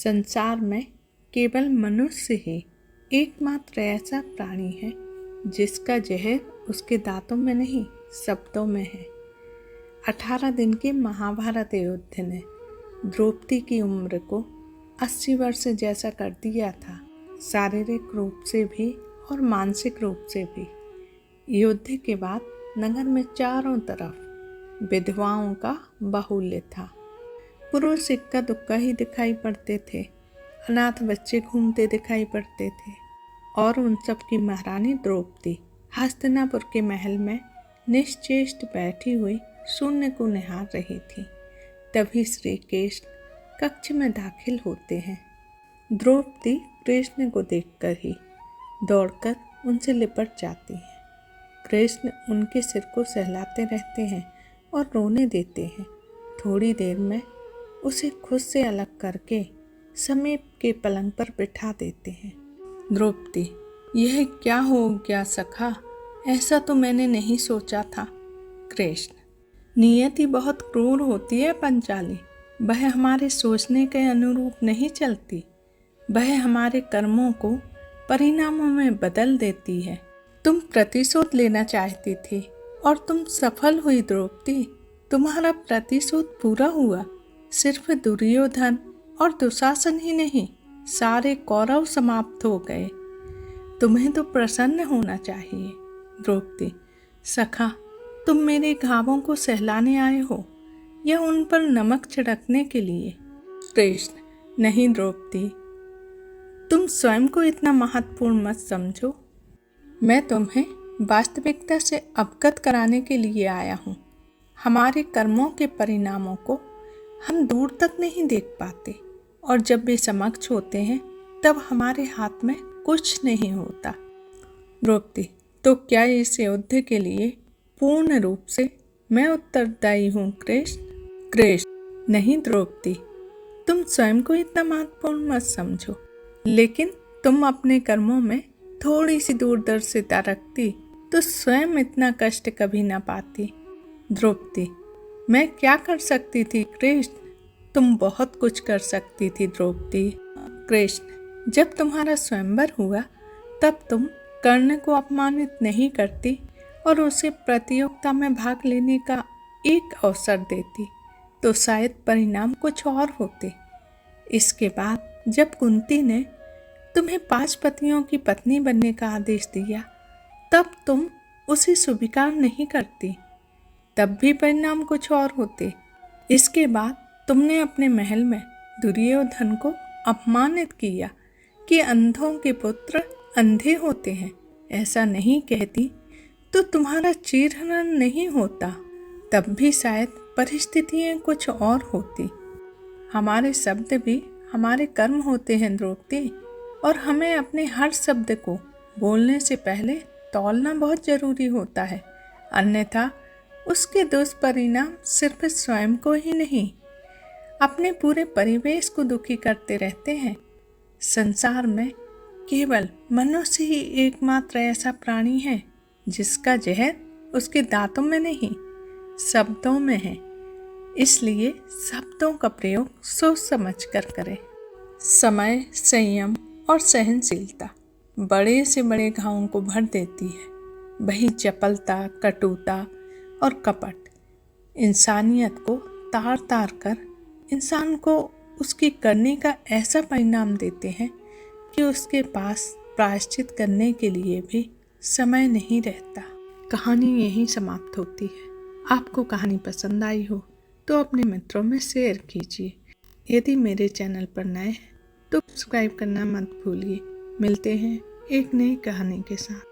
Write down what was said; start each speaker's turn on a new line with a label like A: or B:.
A: संसार में केवल मनुष्य ही एकमात्र ऐसा प्राणी है जिसका जहर उसके दांतों में नहीं शब्दों में है। 18 दिन के महाभारत युद्ध ने द्रौपदी की उम्र को 80 वर्ष जैसा कर दिया था, शारीरिक रूप से भी और मानसिक रूप से भी। युद्ध के बाद नगर में चारों तरफ विधवाओं का बाहुल्य था। पुरुष इक्का दुक्का ही दिखाई पड़ते थे, अनाथ बच्चे घूमते दिखाई पड़ते थे और उन सब की महारानी द्रौपदी हस्तिनापुर के महल में निश्चेष्ट बैठी हुई शून्य को निहार रही थी। तभी श्री कृष्ण कक्ष में दाखिल होते हैं। द्रौपदी कृष्ण को देखकर ही दौड़कर उनसे लिपट जाती हैं। कृष्ण उनके सिर को सहलाते रहते हैं और रोने देते हैं। थोड़ी देर में उसे खुद से अलग करके समीप के पलंग पर बिठा देते हैं। द्रौपदी, यह क्या हो गया सखा? ऐसा तो मैंने नहीं सोचा था। कृष्ण, नियति बहुत क्रूर होती है पंचाली। वह हमारे सोचने के अनुरूप नहीं चलती। वह हमारे कर्मों को परिणामों में बदल देती है। तुम प्रतिशोध लेना चाहती थी और तुम सफल हुई द्रौपदी। तुम्हारा प्रतिशोध पूरा हुआ। सिर्फ दुर्योधन और दुशासन ही नहीं, सारे कौरव समाप्त हो गए। तुम्हें तो प्रसन्न होना चाहिए। द्रौपदी, सखा, तुम मेरे घावों को सहलाने आए हो या उन पर नमक छिड़कने के लिए? कृष्ण, नहीं द्रौपदी, तुम स्वयं को इतना महत्वपूर्ण मत समझो। मैं तुम्हें वास्तविकता से अवगत कराने के लिए आया हूँ। हमारे कर्मों के परिणामों को हम दूर तक नहीं देख पाते और जब वे समक्ष होते हैं तब हमारे हाथ में कुछ नहीं होता। द्रौपदी, तो क्या इस युद्ध के लिए पूर्ण रूप से मैं उत्तरदायी हूँ कृष्ण? कृष्ण, नहीं द्रौपदी, तुम स्वयं को इतना महत्वपूर्ण मत समझो। लेकिन तुम अपने कर्मों में थोड़ी सी दूरदर्शिता रखती तो स्वयं इतना कष्ट कभी ना पाती। द्रौपदी, मैं क्या कर सकती थी कृष्ण? तुम बहुत कुछ कर सकती थी द्रौपदी। कृष्ण, जब तुम्हारा स्वयंवर हुआ तब तुम कर्ण को अपमानित नहीं करती और उसे प्रतियोगिता में भाग लेने का एक अवसर देती तो शायद परिणाम कुछ और होते। इसके बाद जब कुंती ने तुम्हें 5 पतियों की पत्नी बनने का आदेश दिया तब तुम उसे स्वीकार नहीं करती, तब भी परिणाम कुछ और होते। इसके बाद तुमने अपने महल में दुर्योधन को अपमानित किया कि अंधों के पुत्र अंधे होते हैं। ऐसा नहीं कहती तो तुम्हारा चीरहरण नहीं होता, तब भी शायद परिस्थितियाँ कुछ और होती। हमारे शब्द भी हमारे कर्म होते हैं द्रौपदी, और हमें अपने हर शब्द को बोलने से पहले तौलना बहुत जरूरी होता है, अन्यथा उसके दुष्परिणाम सिर्फ स्वयं को ही नहीं अपने पूरे परिवेश को दुखी करते रहते हैं। संसार में केवल मनुष्य ही एकमात्र ऐसा प्राणी है जिसका जहर उसके दांतों में नहीं शब्दों में है। इसलिए शब्दों का प्रयोग सोच समझ कर करें। समय, संयम और सहनशीलता बड़े से बड़े घावों को भर देती है। वही चपलता, कटुता और कपट इंसानियत को तार तार कर इंसान को उसकी करने का ऐसा परिणाम देते हैं कि उसके पास प्रायश्चित करने के लिए भी समय नहीं रहता। कहानी यहीं समाप्त होती है। आपको कहानी पसंद आई हो तो अपने मित्रों में शेयर कीजिए। यदि मेरे चैनल पर नए हैं तो सब्सक्राइब करना मत भूलिए। मिलते हैं एक नई कहानी के साथ।